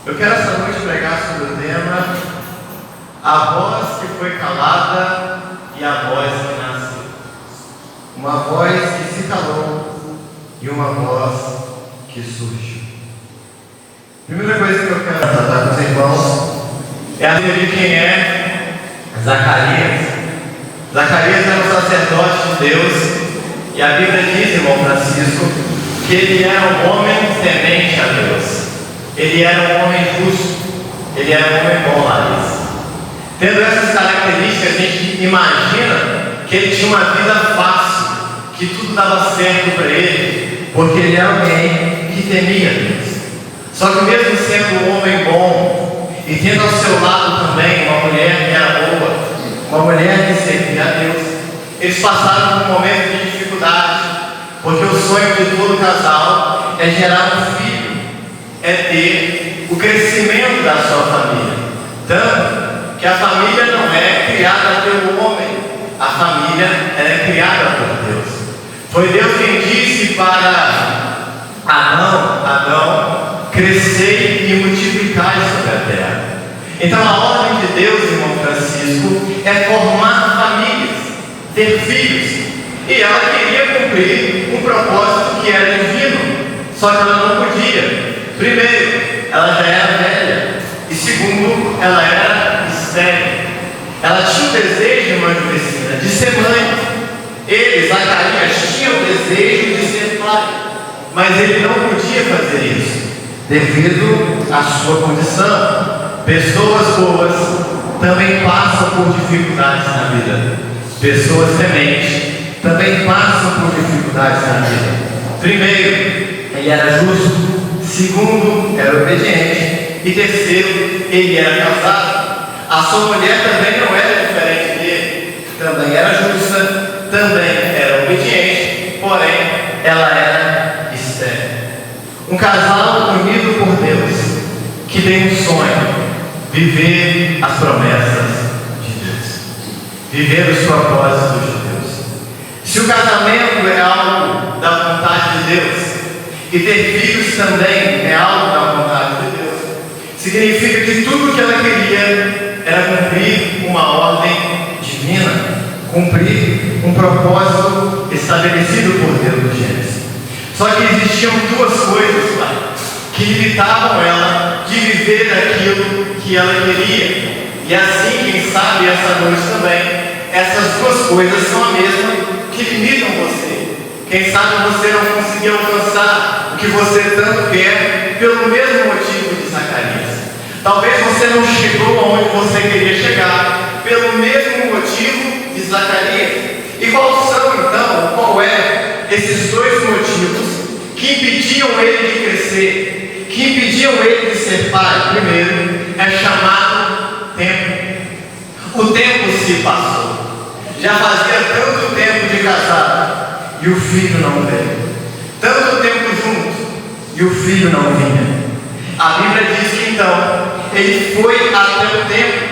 Eu quero essa noite pregar sobre o tema A voz que foi calada e a voz que nasceu. Uma voz que se calou e uma voz que surgiu. Primeira coisa que eu quero tratar com os irmãos é a de quem é Zacarias. Zacarias era um sacerdote de Deus e a Bíblia diz, irmão Francisco, que ele era um homem temente a Deus. Ele era um homem justo. Ele era um homem bom, Larissa. Tendo essas características, a gente imagina que ele tinha uma vida fácil, que tudo dava certo para ele, porque ele era alguém que temia Deus. Só que mesmo sendo um homem bom, e tendo ao seu lado também uma mulher que era boa, uma mulher que servia a Deus, eles passaram por um momento de dificuldade, porque o sonho de todo casal é gerar um filho, é ter o crescimento da sua família. Tanto que a família não é criada pelo homem, a família é criada por Deus. Foi Deus quem disse para Adão, crescei e multiplicai sobre a terra. Então a ordem de Deus, irmão Francisco, é formar famílias, ter filhos. E ela queria cumprir um propósito que era divino, só que ela não podia. Primeiro, ela já era velha, e segundo, ela era estéril. Ela tinha o desejo, irmã Julicina, de ser mãe. Ele, Zacarias, tinha o desejo de ser pai, mas ele não podia fazer isso, devido à sua condição. Pessoas boas também passam por dificuldades na vida. Pessoas tementes também passam por dificuldades na vida. Primeiro, ele era justo. Segundo, era obediente. E terceiro, ele era casado. A sua mulher também não era diferente dele. Também era justa, também era obediente, porém, ela era estéril. Um casal unido por Deus, que tem um sonho: viver as promessas de Deus, viver os propósitos de Deus. Se o casamento é algo da vontade de Deus, e ter filhos também é algo da vontade de Deus, significa que tudo que ela queria era cumprir uma ordem divina, cumprir um propósito estabelecido por Deus no Gênesis. Só que existiam duas coisas, pai, que limitavam ela de viver aquilo que ela queria. E assim, quem sabe essa noite também, essas duas coisas são a mesma que limitam você. Quem sabe você não conseguiu alcançar o que você tanto quer pelo mesmo motivo de Zacarias. Talvez você não chegou aonde você queria chegar pelo mesmo motivo de Zacarias. E qual é esses dois motivos que impediam ele de crescer, que impediam ele de ser pai? Primeiro, é chamado tempo. O tempo se passou. Já fazia tanto tempo de casado e o filho não veio. Tanto tempo junto e o filho não vinha. A Bíblia diz que então ele foi até o templo,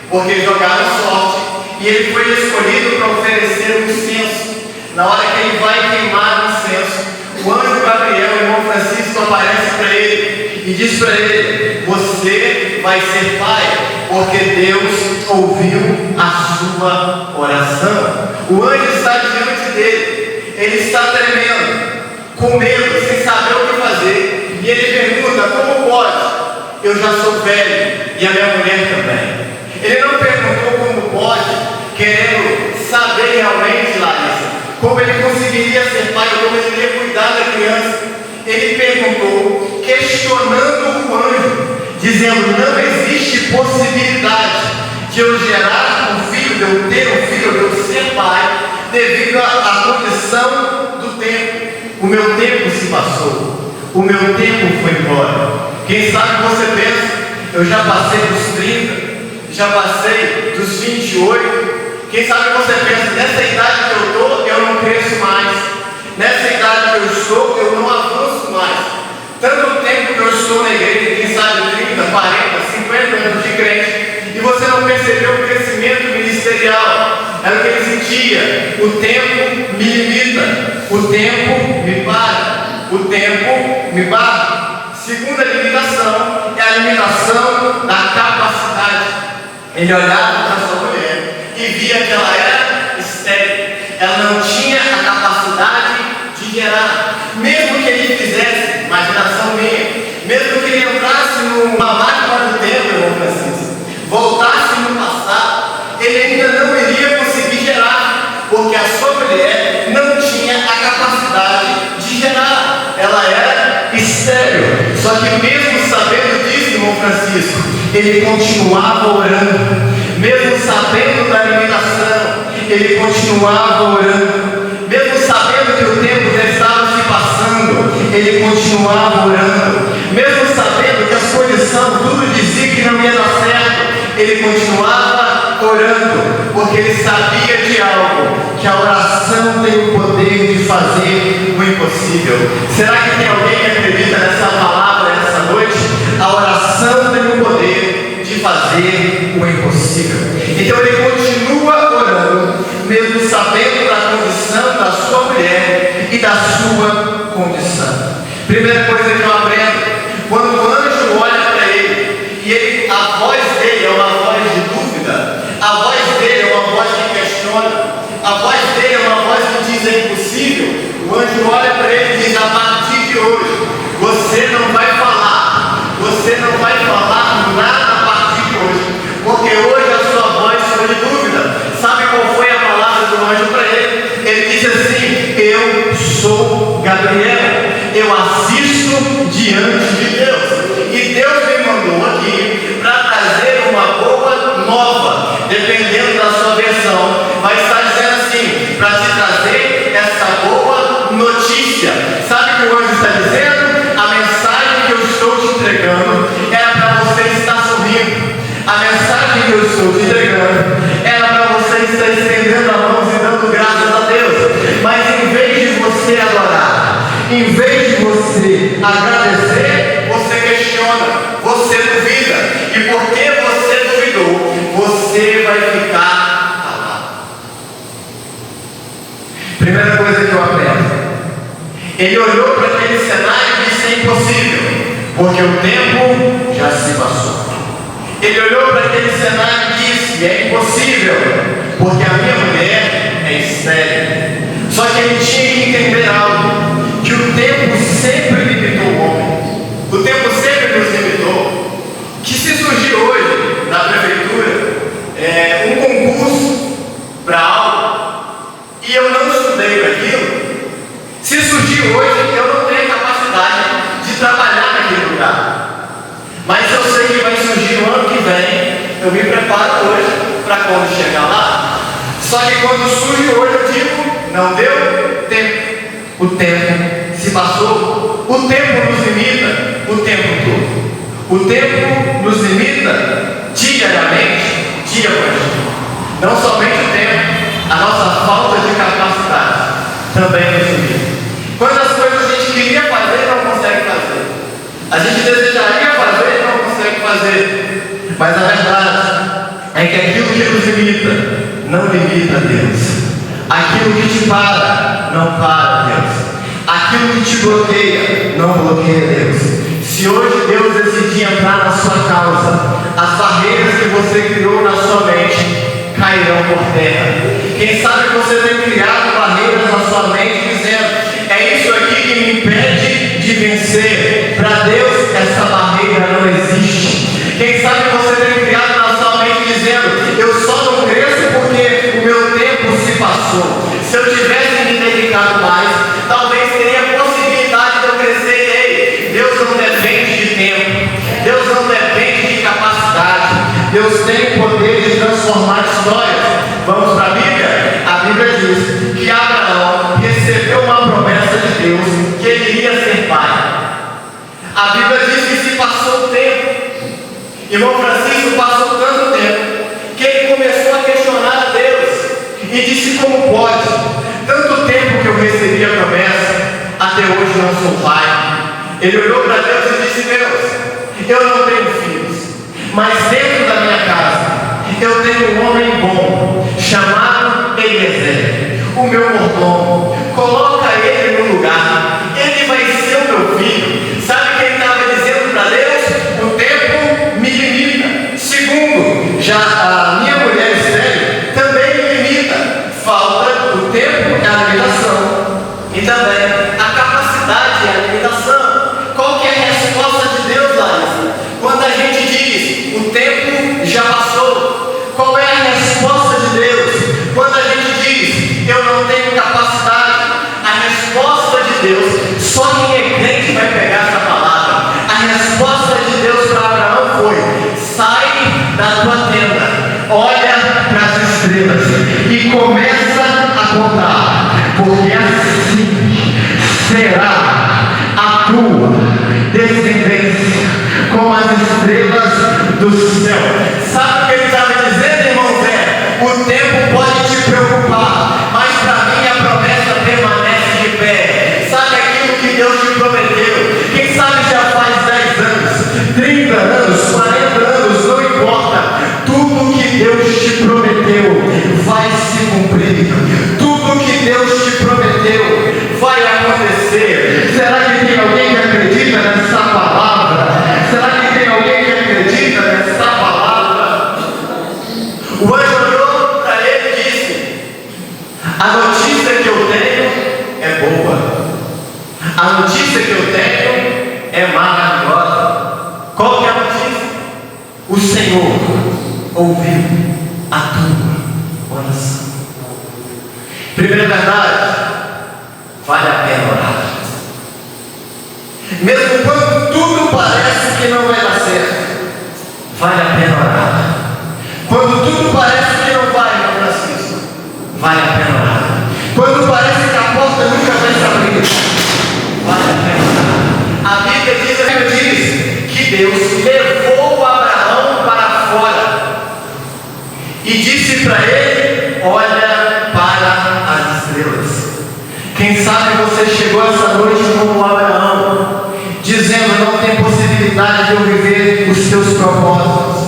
porque jogaram sorte, e ele foi escolhido para oferecer um incenso. Na hora que ele vai queimar o incenso, o anjo Gabriel, o irmão Francisco, aparece para ele e diz para ele: você vai ser pai, porque Deus ouviu a sua oração. O anjo está diante dele, ele está tremendo, com medo, sem saber o que fazer, e ele pergunta: como pode? Eu já sou velho e a minha mulher também. Ele não perguntou como pode, querendo saber realmente, Larissa, como ele conseguiria ser pai, como ele iria cuidar da criança. Ele perguntou, questionando o anjo, dizendo: não existe possibilidade de eu gerar um filho, de eu ter um filho, de eu ser pai, devido à condição do tempo. O meu tempo se passou, o meu tempo foi embora. Quem sabe você pensa: eu já passei dos 30, já passei dos 28. Quem sabe você pensa: nessa idade que eu estou, eu não cresço mais. Nessa idade que eu estou, eu não avanço mais. Tanto tempo que eu estou na igreja, quem sabe 30, 40, 50 anos de crente, e você não percebeu o crescimento ministerial. Era o que ele sentia: o tempo me limita, o tempo me para, o tempo me barra. Segunda limitação é a limitação da capacidade. Ele olhava para sua mulher e via que ela era estéril. Ela não tinha a capacidade de gerar. Mesmo que ele fizesse, imaginação minha, mesmo que ele entrasse numa máquina do tempo, irmão Francisco, voltasse no passado, ele ainda não iria conseguir gerar, porque a sua mulher não tinha a capacidade de gerar. Ela era estéril. Só que mesmo sabendo disso, irmão Francisco, ele continuava orando. Mesmo sabendo da limitação, ele continuava orando. Mesmo sabendo que o tempo já estava se passando, ele continuava orando. Mesmo sabendo que as condições, tudo dizia que não ia dar certo, ele continuava orando, porque ele sabia de algo, que a oração tem o poder de fazer o impossível. Será que tem alguém que acredita nessa palavra essa noite? A oração tem o poder de fazer o impossível. Então ele continua orando, mesmo sabendo da condição da sua mulher e da sua condição. Primeira coisa que eu aprendo, quando o anjo olha para ele, e a voz dele é uma voz de dúvida, a voz dele é uma voz que questiona, a voz dele é uma voz que diz é impossível. O anjo olha para ele e diz: a partir de hoje, você não vai falar nada a partir de hoje, porque hoje a sua voz foi de dúvida. Sabe qual foi a palavra do anjo para ele? Ele disse assim: eu sou Gabriel, eu assisto diante de Deus, e Deus me mandou aqui para trazer uma boa nova. Dependendo da sua versão, vai estar dizendo assim: para te trazer essa boa notícia. Sabe o que o anjo está dizendo? A mensagem que eu estou te entregando era para você estar sorrindo. A mensagem que eu estou te entregando era para você estar estendendo a mão e dando graças a Deus. Mas em vez de você adorar, em vez de você agradecer, você questiona, você duvida. E porque você duvidou, você vai ficar calado. Primeira coisa que eu aprendo: ele olhou para aquele cenário e disse: é impossível, porque o tempo já se passou. Ele olhou para aquele cenário e disse: é impossível, porque a minha mulher é estéril. Só que ele tinha que entender algo, que o tempo sempre limitou o homem. O tempo sempre nos limitou. Que se surgir hoje na prefeitura um concurso para algo e eu não estudei para aquilo, se surgir hoje eu não tenho capacidade de trabalhar naquele lugar. Mas eu sei que vai surgir no ano que vem, eu me preparo hoje para quando chegar lá. Só que quando surge hoje eu digo: não deu tempo. O tempo se passou. O tempo nos limita o tempo todo. O tempo nos limita diariamente, dia após dia. Não somente o tempo, a nossa falta de capacidade também nos limita. Quantas coisas a gente queria fazer e não consegue fazer. A gente desejaria fazer e não consegue fazer. Mas a verdade é que aquilo que nos limita não limita Deus. Aquilo que te para não para Deus. Aquilo que te bloqueia não bloqueia Deus. Se hoje Deus decidir entrar na sua causa, as barreiras que você criou na sua mente cairão por terra. Quem sabe você tem criado barreiras na sua mente dizendo: é isso aqui que me impede de vencer. Para Deus essa barreira não existe. Quem sabe você tem criado na sua mente dizendo: eu só não cresço porque o meu tempo se passou. Se eu tivesse me dedicado mais, talvez teria possibilidade de eu crescer. Ei, Deus não depende de tempo, Deus não depende de capacidade. Deus tem o poder de transformar histórias. Vamos para a Bíblia? A Bíblia diz que Abraão recebeu uma promessa de Deus, que ele iria ser pai. A Bíblia diz que se passou o tempo. Irmão Francisco, passou tanto tempo que ele começou a questionar a Deus e disse: como pode? Tanto tempo que eu recebi a promessa, até hoje não sou pai. Ele olhou para Deus e disse: Deus, eu não tenho filhos, mas dentro da minha casa eu tenho um homem bom chamado Eliezer, o meu mordomo. Coloca ele no lugar, ele vai ser o meu filho. Sabe o que ele estava dizendo para Deus? O tempo contar, porque assim será a tua descendência como as estrelas do céu. Sabe o que ele estava dizendo, irmão Zé? O tempo pode te preocupar, mas para mim a promessa permanece de pé. Sabe aquilo que Deus te prometeu? Quem sabe já faz 10 anos, 30 anos, 40 anos, não importa. Tudo que Deus te prometeu vai se cumprir. Tudo que Deus te prometeu vai acontecer. Será que tem alguém que acredita nessa palavra? Será que tem alguém que acredita nessa palavra? O anjo olhou para ele e disse: a notícia que eu tenho é boa. A notícia que eu tenho é maravilhosa. Qual que é a notícia? O Senhor ouviu a tua oração. Primeira verdade, vale a pena orar. Mesmo quando tudo parece que não vai dar certo, vale a pena orar. Quando tudo parece que não vai, meu Francisco, vale a pena orar. Quando parece que a porta nunca vai se abrir, vale a pena orar. A Bíblia diz que Deus levou Abraão para fora e disse para ele: olha para as estrelas. Quem sabe você chegou essa noite como Abraão, dizendo: não tem possibilidade de eu viver os teus propósitos,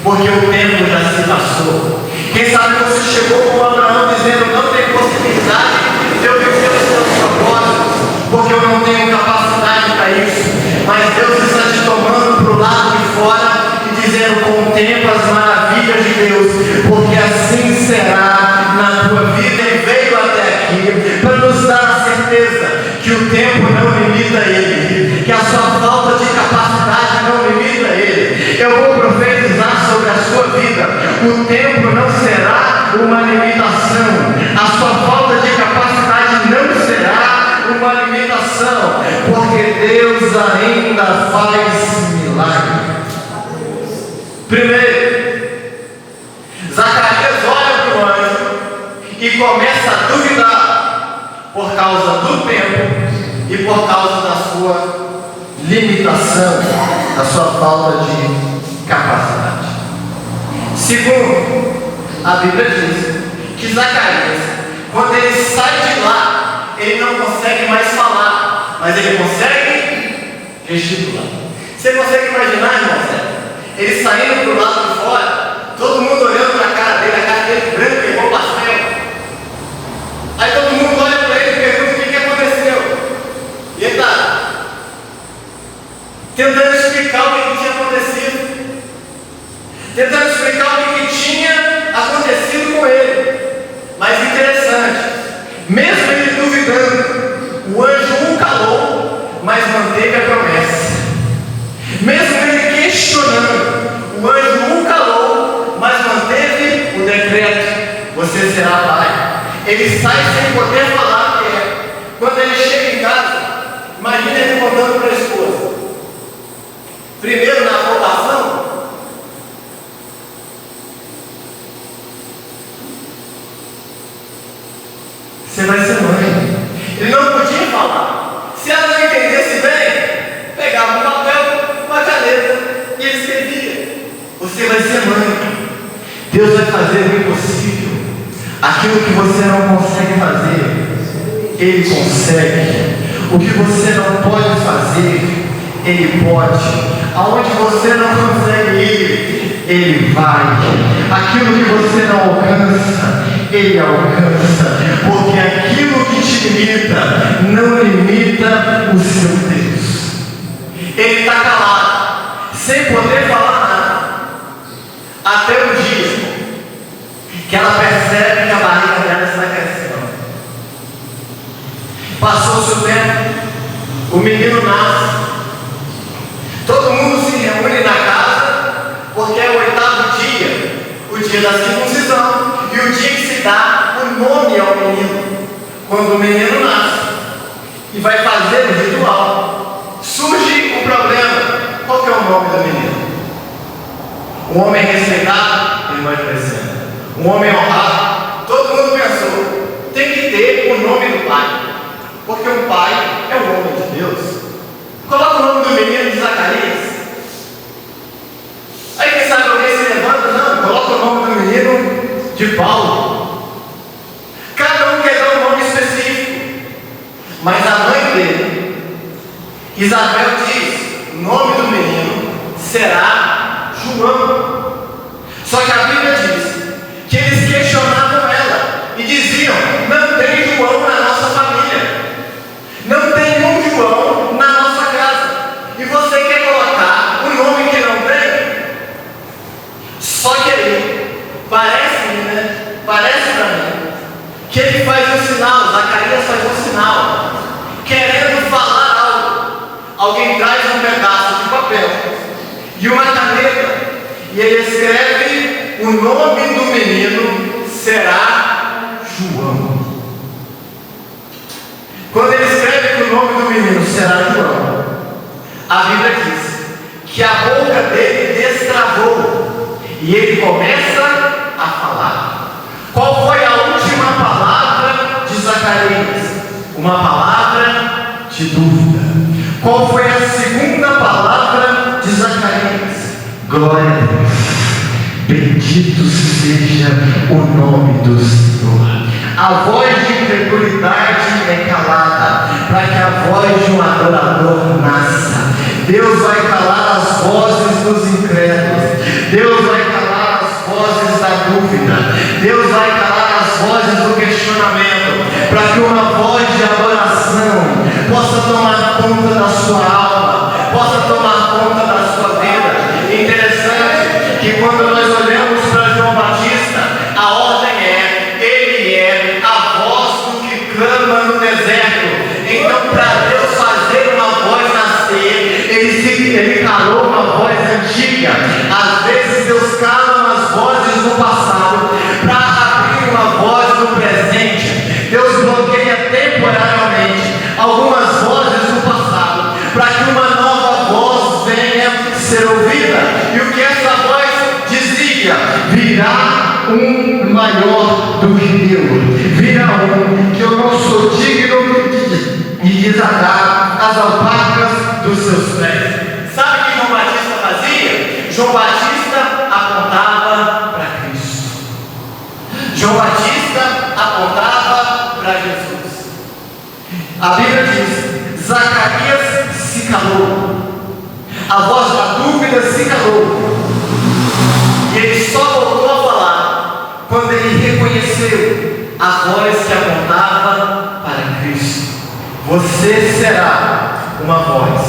porque o tempo já se passou. Quem sabe você chegou como Abraão, dizendo: não tem possibilidade de eu viver os teus propósitos, porque eu não tenho capacidade para isso. Mas Deus está te tomando para o lado de fora e dizendo: contempla as maravilhas de Deus, porque assim será na tua vida. Ele veio até aqui para nos dar a certeza que o tempo não limita ele, que a sua falta de capacidade não limita ele. Eu vou profetizar sobre a sua vida: o tempo não será uma limitação, a sua falta de capacidade não será uma limitação, porque Deus ainda faz milagre. Primeiro, Zacarias olha para o anjo e começa a duvidar por causa do tempo e por causa da sua limitação, da sua falta de capacidade. Segundo, a Bíblia diz que Zacarias, quando ele sai de lá, ele não consegue mais falar, mas ele consegue gesticular. Você consegue imaginar, irmão? Ele saindo para o lado de fora, todo mundo olhando para a cara dele branca igual pastel. Aí todo mundo olha para ele e pergunta: o que aconteceu? E ele está tentando explicar o que tinha acontecido, tentando explicar o que tinha acontecido com ele. Mas interessante, mesmo ele duvidando, o anjo o calou, mas manteve a promessa. Mesmo ele questionando, o anjo o calou, mas manteve o decreto: você será pai. Ele sai sem poder falar o que é. Quando ele chega em casa, imagina ele contando para a esposa. Primeiro, na aprovação, você vai ser mãe. Ele não podia falar. Se ela não entendesse bem, pegava um papel, uma caneta e ele escrevia: você vai ser mãe. Deus vai fazer o impossível. Aquilo que você não consegue fazer, Ele consegue. O que você não pode fazer, Ele pode. Aonde você não consegue ir, Ele vai. Aquilo que você não alcança, Ele alcança. Porque aquilo que te limita, não limita o seu Deus. Ele está calado, sem poder falar nada, até o dia que ela percebe que a barriga dela está crescendo. Passou-se o tempo, o menino nasce, todo mundo se reúne na casa, porque é o 8º dia, o dia da circuncisão, e o dia que se dá o nome ao menino. Quando o menino nasce e vai fazer o ritual, surge um problema. Qual que é o nome do menino? Um homem respeitado, ele vai crescendo. Um homem honrado, todo mundo pensou: tem que ter o nome do pai, porque o pai é o homem de Deus. Coloca o nome do menino de Zacarias. Aí quem sabe alguém se levanta, não, coloca o nome do menino de Paulo. Cada um quer dar um nome específico, mas a mãe dele, Isabel, diz: o nome do menino será João. Só que a Bíblia diz que eles questionavam ela e diziam: não tem João na nossa família, não tem um João na nossa casa, e você quer colocar um nome que não tem? Só que aí, parece-me, né? Parece para mim que ele faz um sinal, Zacarias faz um sinal, querendo falar algo. Alguém traz um pedaço de papel e uma caneta, e ele escreve: o nome do menino será João. Quando ele escreve que o nome do menino será João, a Bíblia diz que a boca dele destravou e ele começa a falar. Qual foi a última palavra de Zacarias? Uma palavra de dúvida. Qual foi a segunda palavra de Zacarias? Glória a Deus. Bendito seja o nome do Senhor. A voz de incredulidade é calada, para que a voz de um adorador nasça. Deus vai calar as vozes dos incrédulos. Deus vai calar as vozes da dúvida. Deus vai calar as vozes do questionamento, para que uma voz de adoração possa tomar conta da sua alma, possa tomar conta da sua vida. Interessante que quando nós olhamos para João Batista, a ordem é: ele é a voz do que clama no deserto. Então, para Deus fazer uma voz nascer, ele calou uma voz antiga. Às vezes Deus cala umas vozes do passado para abrir uma voz no presente. Deus bloqueia temporariamente algumas vozes do passado para que uma nova voz venha ser ouvida. E o que essa voz dizia? Virá um maior do que eu, virá um que eu não sou digno de desatar as alpacas dos seus pés. Sabe o que João Batista fazia? João Batista apontava para Cristo. João Batista apontava para Jesus. A Bíblia diz: Zacarias se calou, a voz da dúvida se calou, e ele só voltou a falar quando ele reconheceu a voz que apontava para Cristo. Você será uma voz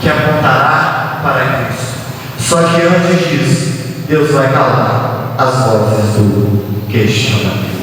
que apontará para Cristo. Só que antes disso, Deus vai calar as vozes do questionamento.